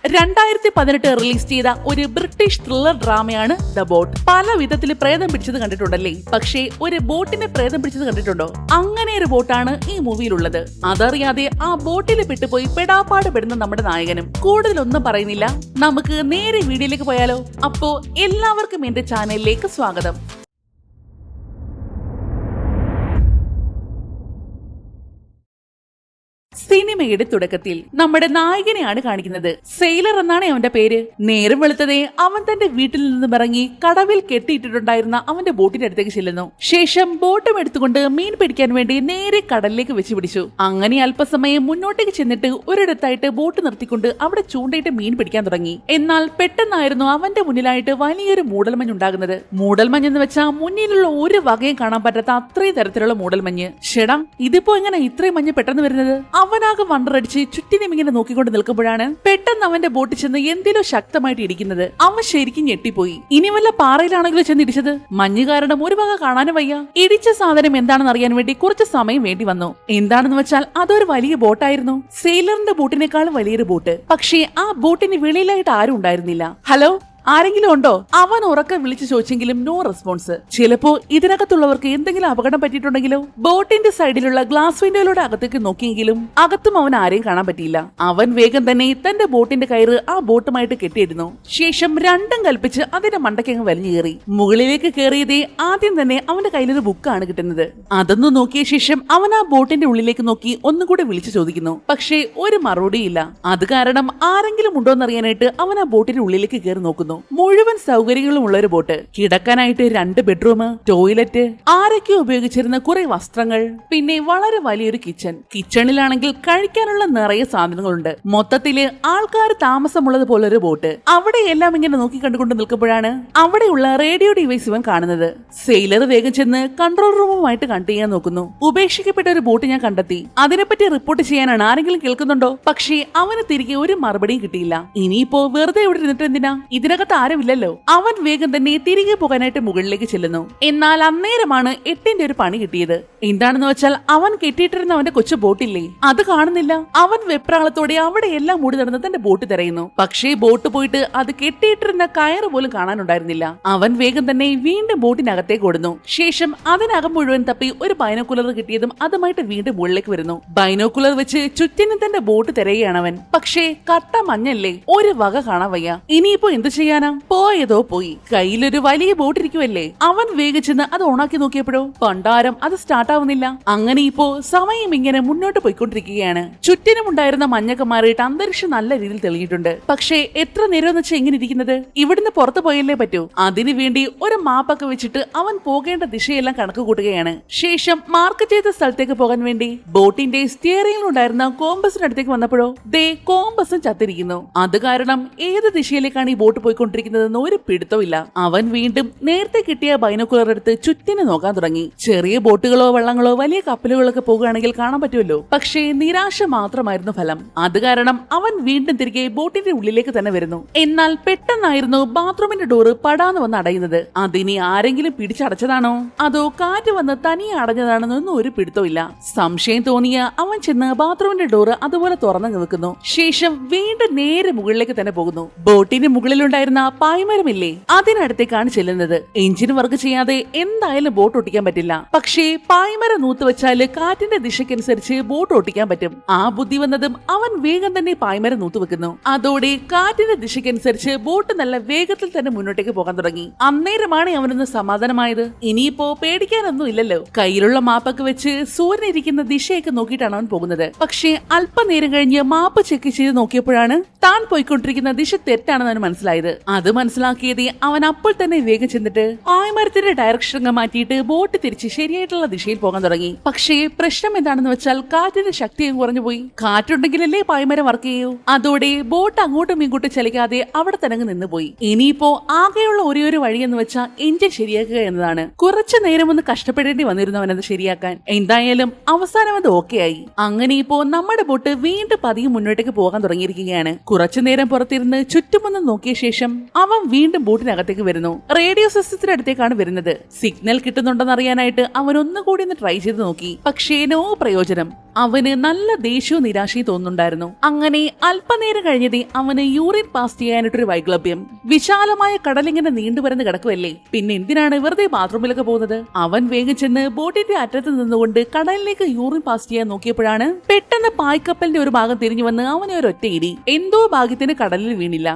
2018 release ചെയ്ത ഒരു British thriller ഡ്രാമയാണ് the boat. പല വിധത്തിൽ പ്രേതം പിടിച്ചത് കണ്ടിട്ടുണ്ടല്ലേ? പക്ഷേ ഒരു ബോട്ടിനെ പ്രേതം പിടിച്ചത് കണ്ടിട്ടുണ്ടോ? അങ്ങനെ ഒരു ബോട്ടാണ് ഈ മൂവിയിലുള്ളത്. അതറിയാതെ ആ ബോട്ടിൽ പെട്ടുപോയി പെടാപ്പാട് പെടുന്ന നമ്മുടെ നായകനും. കൂടുതലൊന്നും പറയുന്നില്ല, നമുക്ക് നേരെ വീഡിയോയിലേക്ക് പോയാലോ? അപ്പോ എല്ലാവർക്കും എന്റെ ചാനലിലേക്ക് സ്വാഗതം. സിനിമയുടെ തുടക്കത്തിൽ നമ്മുടെ നായകനെയാണ് കാണിക്കുന്നത്. സെയിലർ എന്നാണ് അവന്റെ പേര്. നേരം വെളുത്തതേ അവൻ തന്റെ വീട്ടിൽ നിന്നും ഇറങ്ങി കടവിൽ കെട്ടിയിട്ടിട്ടുണ്ടായിരുന്ന അവന്റെ ബോട്ടിന്റെ അടുത്തേക്ക് ചെല്ലുന്നു. ശേഷം ബോട്ടും എടുത്തുകൊണ്ട് മീൻ പിടിക്കാൻ വേണ്ടി നേരെ കടലിലേക്ക് വെച്ച് പിടിച്ചു. അങ്ങനെ അല്പസമയം മുന്നോട്ടേക്ക് ചെന്നിട്ട് ഒരിടത്തായിട്ട് ബോട്ട് നിർത്തിക്കൊണ്ട് അവിടെ ചൂണ്ടയിട്ട് മീൻ പിടിക്കാൻ തുടങ്ങി. എന്നാൽ പെട്ടെന്നായിരുന്നു അവന്റെ മുന്നിലായിട്ട് വലിയൊരു മൂടൽമഞ്ഞ് ഉണ്ടാകുന്നത്. മൂടൽമഞ്ഞ് എന്ന് വെച്ചാൽ മുന്നിലുള്ള ഒരു വകയും കാണാൻ പറ്റാത്ത അത്രയും തരത്തിലുള്ള മൂടൽമഞ്ഞ്. ഷെടാ, ഇതിപ്പോ എങ്ങനെ ഇത്രയും മഞ്ഞ് പെട്ടെന്ന് വരുന്നത്? അവനാകെ വണ്ടറടിച്ച് ചുറ്റിനും ഇങ്ങനെ നോക്കിക്കൊണ്ട് നിൽക്കുമ്പോഴാണ് പെട്ടെന്ന് അവന്റെ ബോട്ടിൽ ചെന്ന് എന്തിലോ ശക്തമായിട്ട് ഇടിക്കുന്നത്. അവൻ ശരിക്കും ഞെട്ടിപ്പോയി. ഇനി വല്ല പാറയിലാണെങ്കിലും ചെന്ന് ഇടിച്ചത്. മഞ്ഞ് കാരണം ഒരു വക കാണാനും വയ്യ. ഇടിച്ച സാധനം എന്താണെന്ന് അറിയാൻ വേണ്ടി കുറച്ച് സമയം വേണ്ടി വന്നു. എന്താണെന്ന് വെച്ചാൽ അതൊരു വലിയ ബോട്ടായിരുന്നു. സെയിലറിന്റെ ബോട്ടിനേക്കാളും വലിയൊരു ബോട്ട്. പക്ഷേ ആ ബോട്ടിന് വെളിയിലായിട്ട് ആരും ഉണ്ടായിരുന്നില്ല. ഹലോ, ആരെങ്കിലും ഉണ്ടോ? അവൻ ഉറക്കെ വിളിച്ചു ചോദിച്ചെങ്കിലും നോ റെസ്പോൺസ്. ചിലപ്പോ ഇതിനകത്തുള്ളവർക്ക് എന്തെങ്കിലും അപകടം പറ്റിയിട്ടുണ്ടെങ്കിലോ? ബോട്ടിന്റെ സൈഡിലുള്ള ഗ്ലാസ് വിൻഡോയിലൂടെ അകത്തേക്ക് നോക്കിയെങ്കിലും അകത്തും അവൻ ആരെയും കാണാൻ പറ്റിയില്ല. അവൻ വേഗം തന്നെ തന്റെ ബോട്ടിന്റെ കയറ് ആ ബോട്ടുമായിട്ട് കെട്ടിയിരുന്നു. ശേഷം രണ്ടും കൽപ്പിച്ച് അതിന്റെ മണ്ടയ്ക്കങ്ങ് വലിഞ്ഞു കയറി. മുകളിലേക്ക് കയറിയതേ ആദ്യം തന്നെ അവന്റെ കയ്യിലൊരു ബുക്കാണ് കിട്ടുന്നത്. അതൊന്ന് നോക്കിയ ശേഷം അവൻ ആ ബോട്ടിന്റെ ഉള്ളിലേക്ക് നോക്കി ഒന്നുകൂടെ വിളിച്ചു ചോദിക്കുന്നു. പക്ഷേ ഒരു മറുപടിയില്ല. അത് കാരണം ആരെങ്കിലും ഉണ്ടോന്നറിയാനായിട്ട് അവൻ ആ ബോട്ടിന്റെ ഉള്ളിലേക്ക് കയറി നോക്കുന്നു. മുഴുവൻ സൗകര്യങ്ങളും ഉള്ള ഒരു ബോട്ട്. കിടക്കാനായിട്ട് 2 ബെഡ്റൂം, ടോയ്ലറ്റ്, ആരൊക്കെ ഉപയോഗിച്ചിരുന്ന കുറെ വസ്ത്രങ്ങൾ, പിന്നെ വളരെ വലിയൊരു കിച്ചൺ. കിച്ചണിലാണെങ്കിൽ കഴിക്കാനുള്ള നിറയെ സാധനങ്ങളുണ്ട്. മൊത്തത്തില് ആൾക്കാർ താമസമുള്ളത് പോലൊരു ബോട്ട്. അവിടെ എല്ലാം ഇങ്ങനെ നോക്കി കണ്ടുകൊണ്ട് നിൽക്കുമ്പോഴാണ് അവിടെയുള്ള റേഡിയോ ഡിവൈസ് ഇവൻ കാണുന്നത്. സെയിലർ വേഗം ചെന്ന് കൺട്രോൾ റൂമുമായിട്ട് കണക്ട് ചെയ്യാൻ നോക്കുന്നു. ഉപേക്ഷിക്കപ്പെട്ട ഒരു ബോട്ട് ഞാൻ കണ്ടെത്തി, അതിനെപ്പറ്റി റിപ്പോർട്ട് ചെയ്യാനാണ്. ആരെങ്കിലും കേൾക്കുന്നുണ്ടോ? പക്ഷേ അവന് തിരികെ ഒരു മറുപടിയും കിട്ടിയില്ല. ഇനിയിപ്പോ വെറുതെ ഇവിടെ ഇരുന്നിട്ട് എന്തിനാ? ഇതിനകത്ത് ആരുമില്ലല്ലോ. അവൻ വേഗം തന്നെ തിരികെ പോകാനായിട്ട് മുകളിലേക്ക് ചെല്ലുന്നു. എന്നാൽ അന്നേരമാണ് 8ന്റെ ഒരു പണി കിട്ടിയത്. എന്താണെന്ന് വെച്ചാൽ അവൻ കെട്ടിയിട്ടിരുന്ന അവന്റെ കൊച്ചു ബോട്ടില്ലേ, അത് കാണുന്നില്ല. അവൻ വെപ്രാളത്തോടെ അവിടെ എല്ലാം മൂടി നടന്ന് തന്റെ ബോട്ട് തിരയുന്നു. പക്ഷേ ബോട്ട് പോയിട്ട് അത് കെട്ടിയിട്ടിരുന്ന കയറ് പോലും കാണാനുണ്ടായിരുന്നില്ല. അവൻ വേഗം തന്നെ വീണ്ടും ബോട്ടിനകത്തേക്ക് ഓടുന്നു. ശേഷം അതിനകം മുഴുവൻ തപ്പി ഒരു ബൈനോക്കുലർ കിട്ടിയതും അതുമായിട്ട് വീണ്ടും മുകളിലേക്ക് വരുന്നു. ബൈനോക്കുലർ വെച്ച് ചുറ്റിനും തന്റെ ബോട്ട് തിരയുകയാണ് അവൻ. പക്ഷേ കട്ട മഞ്ഞല്ലേ, ഒരു വക കാണാൻ വയ്യ. ഇനിയിപ്പോ എന്ത് ചെയ്യാനാ? പോയതോ പോയി. കയ്യിലൊരു വലിയ ബോട്ട് ഇരിക്കുവല്ലേ. അവൻ വേഗം ചെന്ന് അത് ഓണാക്കി നോക്കിയപ്പോഴോ പണ്ടാരം അത് സ്റ്റാർട്ട് ആവുന്നില്ല. അങ്ങനെ ഇപ്പോ സമയം ഇങ്ങനെ മുന്നോട്ട് പോയിക്കൊണ്ടിരിക്കുകയാണ്. ചുറ്റിനും ഉണ്ടായിരുന്ന മഞ്ഞൊക്കെ മാറിയിട്ട് അന്തരീക്ഷം നല്ല രീതിയിൽ തെളിഞ്ഞിട്ടുണ്ട്. പക്ഷേ എത്ര നേരം എന്ന് വെച്ചാൽ എങ്ങനെ ഇരിക്കുന്നത്? ഇവിടുന്ന് പുറത്തു പോയല്ലേ പറ്റൂ. അതിനു വേണ്ടി ഒരു മാപ്പൊക്കെ വെച്ചിട്ട് അവൻ പോകേണ്ട ദിശയെല്ലാം കണക്ക് കൂട്ടുകയാണ്. ശേഷം മാർക്ക് ചെയ്ത സ്ഥലത്തേക്ക് പോകാൻ വേണ്ടി ബോട്ടിന്റെ സ്റ്റിയറിംഗിലുണ്ടായിരുന്ന കോമ്പസിനടുത്തേക്ക് വന്നപ്പോഴോ ദേ കോമ്പസും ചത്തിരിക്കുന്നു. അത് കാരണം ഏത് ദിശയിലേക്കാണ് ഈ ബോട്ട് പോയിക്കൊണ്ടിരിക്കുന്നതെന്ന് ഒരു പിടുത്തമില്ല. അവൻ വീണ്ടും നേരത്തെ കിട്ടിയ ബൈനോക്കുലർ എടുത്ത് ചുറ്റിനെ നോക്കാൻ തുടങ്ങി. ചെറിയ ബോട്ടുകളോ വെള്ളങ്ങളോ വലിയ കപ്പലുകളൊക്കെ പോകുകയാണെങ്കിൽ കാണാൻ പറ്റുമല്ലോ. പക്ഷേ നിരാശ മാത്രമായിരുന്നു ഫലം. അത് കാരണം അവൻ വീണ്ടും തിരികെ ബോട്ടിന്റെ ഉള്ളിലേക്ക് തന്നെ വരുന്നു. എന്നാൽ പെട്ടെന്നായിരുന്നു ബാത്റൂമിന്റെ ഡോറ് പടാന്ന് വന്ന് അടയുന്നത്. അതിനി ആരെങ്കിലും പിടിച്ചടച്ചതാണോ അതോ കാറ്റ് വന്ന് തനിയെ അടഞ്ഞതാണെന്നൊന്നും ഒരു പിടുത്തമില്ല. സംശയം തോന്നിയ അവൻ ചെന്ന് ബാത്റൂമിന്റെ ഡോറ് അതുപോലെ തുറന്നു നിൽക്കുന്നു. ശേഷം വീണ്ടും നേരെ മുകളിലേക്ക് തന്നെ പോകുന്നു. ബോട്ടിന് മുകളിലുണ്ടായിരുന്ന പായ്മരമില്ലേ, അതിനടുത്തേക്കാണ് ചെല്ലുന്നത്. എഞ്ചിൻ വർക്ക് ചെയ്യാതെ എന്തായാലും ബോട്ട് ഓട്ടിക്കാൻ പറ്റില്ല. പക്ഷേ പായ്മരം നൂത്ത് വെച്ചാല് കാറ്റിന്റെ ദിശയ്ക്കനുസരിച്ച് ബോട്ട് ഓട്ടിക്കാൻ പറ്റും. ആ ബുദ്ധി വന്നതും അവൻ വേഗം തന്നെ പായ്മരം നൂത്ത് വെക്കുന്നു. അതോടെ കാറ്റിന്റെ ദിശയ്ക്കനുസരിച്ച് ബോട്ട് നല്ല വേഗത്തിൽ തന്നെ മുന്നോട്ടേക്ക് പോകാൻ തുടങ്ങി. അന്നേരമാണ് അവനൊന്ന് സമാധാനമായത്. ഇനിയിപ്പോ പേടിക്കാനൊന്നും ഇല്ലല്ലോ. കയ്യിലുള്ള മാപ്പൊക്കെ വെച്ച് സൂര്യൻ ഇരിക്കുന്ന ദിശയൊക്കെ നോക്കിയിട്ടാണ് അവൻ പോകുന്നത്. പക്ഷേ അല്പനേരം കഴിഞ്ഞ് മാപ്പ് ചെക്ക് ചെയ്ത് നോക്കിയപ്പോഴാണ് താൻ പോയിക്കൊണ്ടിരിക്കുന്ന ദിശ തെറ്റാണെന്ന് അവന് മനസ്സിലായത്. അത് മനസ്സിലാക്കിയത് അവൻ അപ്പോൾ തന്നെ വേഗം ചെന്നിട്ട് പായ്മരത്തിന്റെ ഡയറക്ഷൻ മാറ്റിയിട്ട് ബോട്ട് തിരിച്ച് ശരിയായിട്ടുള്ള ദിശയിൽ പോകാൻ തുടങ്ങി. പക്ഷേ പ്രശ്നം എന്താണെന്ന് വെച്ചാൽ കാറ്റിന്റെ ശക്തിയും കുറഞ്ഞു പോയി. കാറ്റുണ്ടെങ്കിലല്ലേ പായ്മരം വർക്ക് ചെയ്യൂ. അതോടെ ബോട്ട് അങ്ങോട്ടും ഇങ്ങോട്ടും ചലിക്കാതെ അവിടെ തന്നെ നിന്നുപോയി. ഇനിയിപ്പോ ആകെയുള്ള ഒരേ വഴി എന്ന് വെച്ചാൽ എഞ്ചിൻ ശരിയാക്കുക എന്നതാണ്. കുറച്ചു നേരം ഒന്ന് കഷ്ടപ്പെടേണ്ടി വന്നിരുന്നു അവനത് ശരിയാക്കാൻ. എന്തായാലും അവസാനം അത് ഓക്കെ ആയി. അങ്ങനെ ഇപ്പോ നമ്മുടെ ബോട്ട് വീണ്ടും പതിയെ മുന്നോട്ടേക്ക് പോകാൻ തുടങ്ങിയിരിക്കുകയാണ്. കുറച്ചു നേരം പുറത്തിരുന്ന് ചുറ്റുമൊന്ന് നോക്കിയ ശേഷം ശേഷം അവൻ വീണ്ടും ബോട്ടിനകത്തേക്ക് വരുന്നു. റേഡിയോ സിസ്റ്റത്തിന്റെ അടുത്തേക്കാണ് വരുന്നത്. സിഗ്നൽ കിട്ടുന്നുണ്ടെന്ന് അറിയാനായിട്ട് അവൻ ഒന്നുകൂടി ഒന്ന് ട്രൈ ചെയ്ത് നോക്കി. പക്ഷേ നോ പ്രയോജനം. അവന് നല്ല ദേഷ്യവും നിരാശയും തോന്നുന്നുണ്ടായിരുന്നു. അങ്ങനെ അല്പനേരം കഴിഞ്ഞതേ അവന് യൂറിൻ പാസ് ചെയ്യാനായിട്ടൊരു വൈക്ലഭ്യം. വിശാലമായ കടലിങ്ങനെ നീണ്ടുവരുന്ന കിടക്കുമല്ലേ, പിന്നെ എന്തിനാണ് വെറുതെ ബാത്റൂമിലൊക്കെ പോകുന്നത്? അവൻ വേഗം ചെന്ന് ബോട്ടിന്റെ അറ്റത്ത് നിന്നുകൊണ്ട് കടലിലേക്ക് യൂറിൻ പാസ് ചെയ്യാൻ നോക്കിയപ്പോഴാണ് പെട്ടെന്ന് പായ്ക്കപ്പലിന്റെ ഒരു ഭാഗം തിരിഞ്ഞു വന്ന് അവനെ ഒരു ഒറ്റ ഇടി. എന്തോ ഭാഗ്യത്തിന് കടലിൽ വീണില്ല.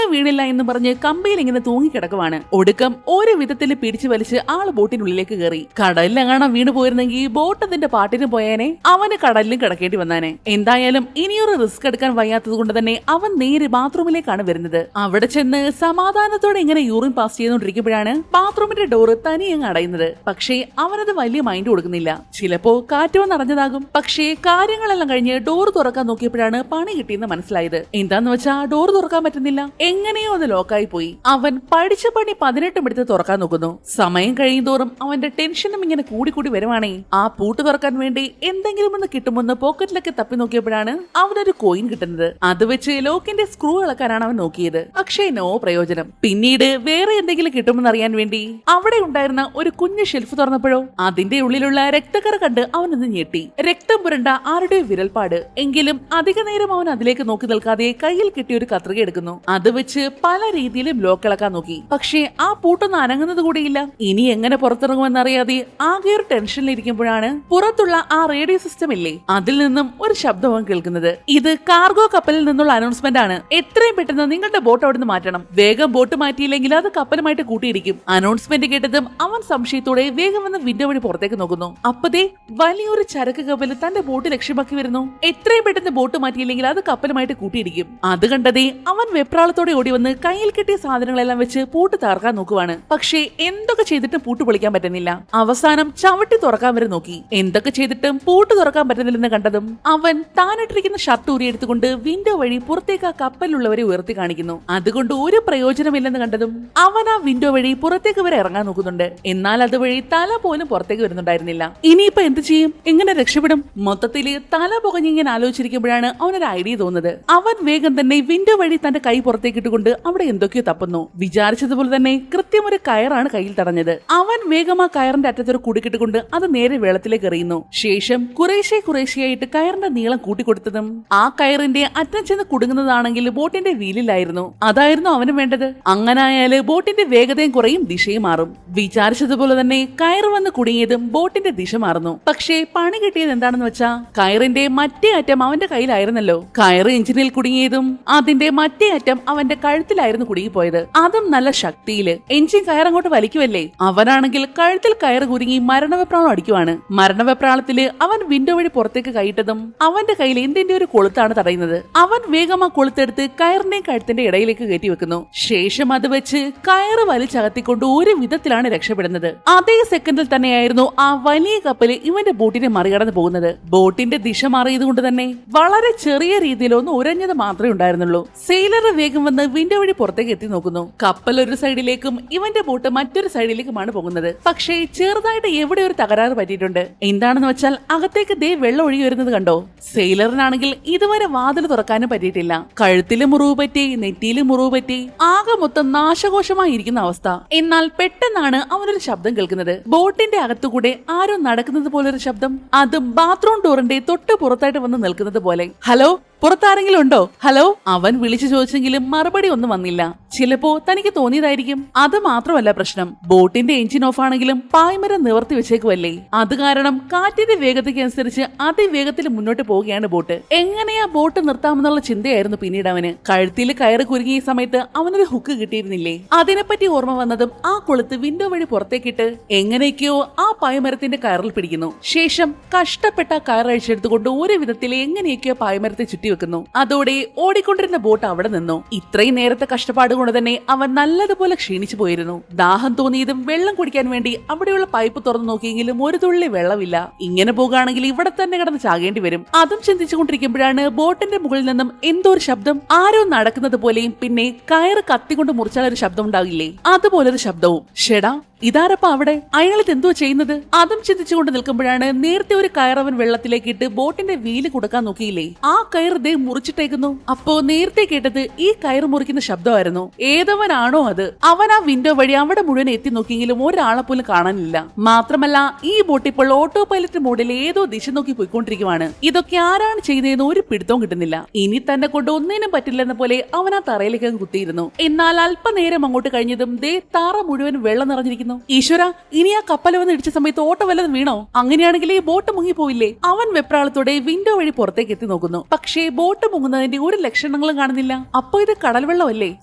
വീണില്ല എന്ന് പറഞ്ഞ് കമ്പയിൽ ഇങ്ങനെ തൂങ്ങിക്കിടക്കുവാണ്. ഒടുക്കം ഓരോ വിധത്തിൽ പിടിച്ചു വലിച്ച് ആള് ബോട്ടിനുള്ളിലേക്ക് കയറി. കടലിലെങ്ങാണം വീണു പോയിരുന്നെങ്കിൽ ബോട്ട് അതിന്റെ പാട്ടിന് പോയാനെ അവന് കടലിലും കിടക്കേണ്ടി വന്നാനെ. എന്തായാലും ഇനിയൊരു റിസ്ക് എടുക്കാൻ വയ്യാത്തത് കൊണ്ട് തന്നെ അവൻ നേരെ ബാത്റൂമിലേക്കാണ് വരുന്നത്. അവിടെ ചെന്ന് സമാധാനത്തോടെ ഇങ്ങനെ യൂറിൻ പാസ് ചെയ്തുകൊണ്ടിരിക്കുമ്പോഴാണ് ബാത്റൂമിന്റെ ഡോറ് തനിയങ്ങ് അടയുന്നത്. പക്ഷേ അവനത് വലിയ മൈൻഡ് കൊടുക്കുന്നില്ല. ചിലപ്പോ കാറ്റ് വന്നടഞ്ഞതാകും. പക്ഷേ കാര്യങ്ങളെല്ലാം കഴിഞ്ഞ് ഡോർ തുറക്കാൻ നോക്കിയപ്പോഴാണ് പണി കിട്ടിയെന്ന് മനസ്സിലായത്. എന്താന്ന് വെച്ചാ ഡോർ തുറക്കാൻ പറ്റുന്നില്ല. എങ്ങനെയോ അത് ലോക്കായി പോയി. അവൻ പഠിച്ച പണി 18 എടുത്ത് തുറക്കാൻ നോക്കുന്നു. സമയം കഴിയുന്തോറും അവന്റെ ടെൻഷനും ഇങ്ങനെ കൂടി വരുവാണേ. ആ പൂട്ട് തുറക്കാൻ വേണ്ടി എന്തെങ്കിലും ഒന്ന് കിട്ടുമെന്ന് പോക്കറ്റിലൊക്കെ തപ്പി നോക്കിയപ്പോഴാണ് അവനൊരു കോയിൻ കിട്ടുന്നത്. അത് വെച്ച് ലോക്കിന്റെ സ്ക്രൂ ഇളക്കാനാണ് അവൻ നോക്കിയത്. പക്ഷേ നോ പ്രയോജനം. പിന്നീട് വേറെ എന്തെങ്കിലും കിട്ടുമെന്ന് അറിയാൻ വേണ്ടി അവിടെ ഉണ്ടായിരുന്ന ഒരു കുഞ്ഞു ഷെൽഫ് തുറന്നപ്പോഴോ അതിന്റെ ഉള്ളിലുള്ള രക്തക്കറ കണ്ട് അവനൊന്ന് ഞെട്ടി. രക്തം പുരണ്ട ആരുടെ വിരൽപ്പാട്. എങ്കിലും അധിക നേരം അവൻ അതിലേക്ക് നോക്കി നിൽക്കാതെ കയ്യിൽ കിട്ടിയ ഒരു കത്രിക എടുക്കുന്നു. അത് വെച്ച് പല രീതിയിലും ലോക്ക് ഇളക്കാൻ നോക്കി. പക്ഷേ ആ പൂട്ടൊന്നും അനങ്ങുന്നത് കൂടിയില്ല. ഇനി എങ്ങനെ പുറത്തിറങ്ങുമെന്നറിയാതെ ആകെ ഒരു ടെൻഷനിലിരിക്കുമ്പോഴാണ് പുറത്തുള്ള ആ റേഡിയോ സിസ്റ്റം ഇല്ലേ, അതിൽ നിന്നും ഒരു ശബ്ദവും കേൾക്കുന്നത്. ഇത് കാർഗോ കപ്പലിൽ നിന്നുള്ള അനൗൺസ്മെന്റ് ആണ്. എത്രയും പെട്ടെന്ന് നിങ്ങളുടെ ബോട്ട് അവിടെ നിന്ന് മാറ്റണം. വേഗം ബോട്ട് മാറ്റിയില്ലെങ്കിൽ അത് കപ്പലുമായിട്ട് കൂട്ടിയിടിക്കും. അനൗൺസ്മെന്റ് കേട്ടതും അവൻ സംശയത്തോടെ വേഗം വന്ന് വിൻഡോ വഴി പുറത്തേക്ക് നോക്കുന്നു. അപ്പതേ വലിയൊരു ചരക്ക് കപ്പൽ തന്റെ ബോട്ട് ലക്ഷ്യമാക്കി വരുന്നു. എത്രയും പെട്ടെന്ന് ബോട്ട് മാറ്റിയില്ലെങ്കിൽ അത് കപ്പലുമായിട്ട് കൂട്ടിയിടിക്കും. അത് കണ്ടതേ അവൻ വെപ്രാളത്തോടെ ഓടി വന്ന് കയ്യിൽ കിട്ടിയ സാധനങ്ങളെല്ലാം വെച്ച് പൂട്ട് താർക്കാൻ നോക്കുവാണ്. പക്ഷേ എന്തൊക്കെ ചെയ്തിട്ടും പൂട്ട് പൊളിക്കാൻ പറ്റുന്നില്ല. അവസാനം ചവിട്ടി തുറക്കാൻ വരെ നോക്കി. എന്തൊക്കെ ചെയ്തിട്ടും പൂട്ട് തുറക്കാൻ പറ്റുന്നില്ലെന്ന് കണ്ടതും അവൻ താനിട്ടിരിക്കുന്ന ഷർട്ട് ഊരിയെടുത്തുകൊണ്ട് വിൻഡോ വഴി പുറത്തേക്ക് ആ കപ്പലിലുള്ളവരെ ഉയർത്തി കാണിക്കുന്നു. അതുകൊണ്ട് ഒരു പ്രയോജനമില്ലെന്ന് കണ്ടതും അവൻ ആ വിൻഡോ വഴി പുറത്തേക്ക് വരെ ഇറങ്ങാൻ നോക്കുന്നുണ്ട്. എന്നാൽ അതുവഴി തല പോലും പുറത്തേക്ക് വരുന്നുണ്ടായിരുന്നില്ല. ഇനിയിപ്പോ എന്ത് ചെയ്യും? എങ്ങനെ രക്ഷപ്പെടും? മൊത്തത്തില് തല പുകഞ്ഞിങ്ങനെ ആലോചിച്ചിരിക്കുമ്പോഴാണ് അവനൊരു ഐഡിയ തോന്നുന്നത്. അവൻ വേഗം തന്നെ വിൻഡോ വഴി തന്റെ കൈ പുറത്തേക്ക് ഇട്ടുകൊണ്ട് അവിടെ എന്തൊക്കെയോ തപ്പുന്നു. വിചാരിച്ചതുപോലെ തന്നെ കൃത്യം ഒരു കയറാണ് കയ്യിൽ തടഞ്ഞത്. അവൻ വേഗം ആ കയറിന്റെ അറ്റത്തൊരു കുടുക്കിട്ടുകൊണ്ട് അത് നേരെ വെള്ളത്തിലേക്ക് എറിയുന്നു. ശേഷം കുറേശ്ശെയായിട്ട് കയറിന്റെ നീളം കൂട്ടിക്കൊടുത്തതും ആ കയറിന്റെ അറ്റം ചെന്ന് കുടുങ്ങുന്നതാണെങ്കിൽ ബോട്ടിന്റെ വീലിലായിരുന്നു. അതായിരുന്നു അവന് വേണ്ടത്. അങ്ങനായാല് ബോട്ടിന്റെ വേഗതയും കുറയും, ദിശയും മാറും. വിചാരിച്ചതുപോലെ തന്നെ കയറ് വന്ന് കുടുങ്ങിയതും ബോട്ടിന്റെ ദിശ മാറുന്നു. പക്ഷേ പണി കിട്ടിയത് എന്താണെന്ന് വെച്ചാ കയറിന്റെ മറ്റേ അറ്റം അവന്റെ കയ്യിലായിരുന്നല്ലോ. കയറ് എഞ്ചിനിൽ കുടുങ്ങിയതും അതിന്റെ മറ്റേ അറ്റം അവന്റെ കഴുത്തിലായിരുന്നു കുടുങ്ങിപ്പോയത്. അതും നല്ല ശക്തിയില്. എഞ്ചിൻ കയറങ്ങോട്ട് വലിക്കുമല്ലേ. അവനാണെങ്കിൽ കഴുത്തിൽ കയറ് കുരുങ്ങി മരണവെപ്രാളം അടിക്കുവാണ്. മരണവെപ്രാളത്തില് അവൻ വിൻഡോ വഴി പുറത്തേക്ക് കൈയിട്ടതും അവന്റെ കയ്യിൽ എന്തിന്റെ ഒരു കൊളുത്താണ് തടയുന്നത്. അവൻ വേഗം ആ കൊളുത്തെടുത്ത് കയറിന്റെയും കഴുത്തിന്റെ ഇടയിലേക്ക് കയറ്റി വെക്കുന്നു. ശേഷം അത് വെച്ച് കയറ് വലിച്ചകത്തിക്കൊണ്ട് ഒരു വിധത്തിലാണ് രക്ഷപ്പെടുന്നത്. അതേ സെക്കൻഡിൽ തന്നെയായിരുന്നു ആ വലിയ കപ്പല് ഇവന്റെ ബോട്ടിനെ മറികടന്ന് പോകുന്നത്. ബോട്ടിന്റെ ദിശ മാറിയത് കൊണ്ട് തന്നെ വളരെ ചെറിയ രീതിയിലൊന്ന് ഉരഞ്ഞത് മാത്രമേ ഉണ്ടായിരുന്നുള്ളൂ. സെയിലർ വേഗം വന്ന് വിൻഡോ വഴി പുറത്തേക്ക് എത്തി നോക്കുന്നു. കപ്പൽ ഒരു സൈഡിലേക്കും ഇവന്റെ ബോട്ട് മറ്റൊരു സൈഡിലേക്കുമാണ് പോകുന്നത്. പക്ഷേ ചെറുതായിട്ട് എവിടെ ഒരു തകരാറ് പറ്റിയിട്ടുണ്ട്. എന്താണെന്ന് വെച്ചാൽ അകത്തേക്ക് ദേ വെള്ളം ഒഴുകി വരുന്നത് കണ്ടോ. സെയിലറിനാണെങ്കിൽ ഇതുവരെ വാതിൽ തുറക്കാനും പറ്റിയിട്ടില്ല. കഴുത്തില് മുറിവ് പറ്റി, നെറ്റിയില് മുറിവ് പറ്റി, ആകെ മൊത്തം നാശകോശമായി ഇരിക്കുന്ന അവസ്ഥ. എന്നാൽ പെട്ടെന്നാണ് അവനൊരു ശബ്ദം കേൾക്കുന്നത്. ബോട്ടിന്റെ അകത്തുകൂടെ ആരോ നടക്കുന്നത് പോലൊരു ശബ്ദം. അതും ബാത്റൂം ഡോറിന്റെ തൊട്ട് പുറത്തായിട്ട് വന്ന് നിൽക്കുന്നത് പോലെ. ഹലോ, പുറത്താരെങ്കിലും ഉണ്ടോ? ഹലോ. അവൻ വിളിച്ചു ചോദിച്ചെങ്കിലും മറുപടി ഒന്നും വന്നില്ല. ചിലപ്പോ തനിക്ക് തോന്നിയതായിരിക്കും. അത് മാത്രമല്ല പ്രശ്നം, ബോട്ടിന്റെ എഞ്ചിൻ ഓഫ് ആണെങ്കിലും പായ്മരം നിവർത്തി വെച്ചേക്കുമല്ലേ. അത് കാരണം കാറ്റിന്റെ വേഗതയ്ക്ക് അനുസരിച്ച് അതിവേഗത്തിൽ മുന്നോട്ട് പോവുകയാണ് ബോട്ട്. എങ്ങനെയാ ബോട്ട് നിർത്താമെന്നുള്ള ചിന്തയായിരുന്നു പിന്നീട് അവന്. കഴുത്തിൽ കയറ് കുരുങ്ങിയ സമയത്ത് അവനൊരു ഹുക്ക് കിട്ടിയിരുന്നില്ലേ. അതിനെപ്പറ്റി ഓർമ്മ വന്നതും ആ കൊളുത്ത് വിൻഡോ വഴി പുറത്തേക്കിട്ട് എങ്ങനെയൊക്കെയോ ആ പായ്മരത്തിന്റെ കയറിൽ പിടിക്കുന്നു. ശേഷം കഷ്ടപ്പെട്ട കയർ അഴിച്ചെടുത്തുകൊണ്ട് ഒരു വിധത്തിൽ എങ്ങനെയൊക്കെയോ പായ്മരത്തെ ചുറ്റി വെക്കുന്നു. അതോടെ ഓടിക്കൊണ്ടിരുന്ന ബോട്ട് അവിടെ നിന്നു. ഇത്രയും നേരത്തെ കഷ്ടപ്പാട് കൊണ്ട് തന്നെ അവൻ നല്ലതുപോലെ ക്ഷീണിച്ചു പോയിരുന്നു. ദാഹം തോന്നിയതും വെള്ളം കുടിക്കാൻ വേണ്ടി അവിടെയുള്ള പൈപ്പ് തുറന്നു നോക്കിയെങ്കിലും ഒരു തുള്ളി വെള്ളമില്ല. ഇങ്ങനെ പോകുകയാണെങ്കിൽ ഇവിടെ തന്നെ കിടന്ന് ചാകേണ്ടി വരും. അതും ചിന്തിച്ചുകൊണ്ടിരിക്കുമ്പോഴാണ് ബോട്ടിന്റെ മുകളിൽ നിന്നും എന്തോ ഒരു ശബ്ദം, ആരോ നടക്കുന്നത് പോലെയും പിന്നെ കയറ് കത്തിക്കൊണ്ട് മുറിച്ചാൽ ഒരു ശബ്ദം ഉണ്ടാകില്ലേ, അതുപോലൊരു ശബ്ദവും. ഷെടാ, ഇതാരപ്പ അവിടെ? അയാളിത് എന്തോ ചെയ്യുന്നത്? അതും ചിന്തിച്ചുകൊണ്ട് നിൽക്കുമ്പോഴാണ് നേരത്തെ ഒരു കയറവൻ വെള്ളത്തിലേക്ക് ഇട്ട് ബോട്ടിന്റെ വീല് കൊടുക്കാൻ നോക്കിയില്ലേ, ആ കയർ ദേ മുറിച്ചിട്ടേക്കുന്നു. അപ്പോ നേരത്തെ കേട്ടത് ഈ കയർ മുറിക്കുന്ന ശബ്ദമായിരുന്നു. ഏതവനാണോ അത്? അവൻ ആ വിൻഡോ വഴി അവിടെ മുഴുവൻ എത്തി നോക്കിയെങ്കിലും ഒരാളെ പോലും കാണാനില്ല. മാത്രമല്ല ഈ ബോട്ട് ഇപ്പോൾ ഓട്ടോ പൈലറ്റ് മോഡിൽ ഏതോ ദിശ നോക്കി പോയിക്കൊണ്ടിരിക്കുവാണ്. ഇതൊക്കെ ആരാണ് ചെയ്തതെന്ന് ഒരു പിടുത്തവും കിട്ടുന്നില്ല. ഇനി തന്നെ കൊണ്ട് ഒന്നിനും പറ്റില്ലെന്ന പോലെ അവൻ ആ തറയിലേക്ക് കുത്തിയിരുന്നു. എന്നാൽ അല്പനേരം അങ്ങോട്ട് കഴിഞ്ഞതും ദേ തറ മുഴുവൻ വെള്ളം നിറഞ്ഞിരിക്കുന്നു. ഈശ്വര, ഇനി ആ കപ്പൽ വന്ന് ഇടിച്ച സമയത്ത് ഓട്ടോ വല്ലതും വീണോ? അങ്ങനെയാണെങ്കിൽ ഈ ബോട്ട് മുങ്ങിപ്പോയില്ലേ? അവൻ വെപ്രാളത്തോടെ വിൻഡോ വഴി പുറത്തേക്ക് എത്തി നോക്കുന്നു. പക്ഷേ ബോട്ട് മുങ്ങുന്നതിന്റെ ഒരു ലക്ഷണങ്ങളും കാണുന്നില്ല. അപ്പോ ഇത് കടൽ വെള്ളമല്ലേ?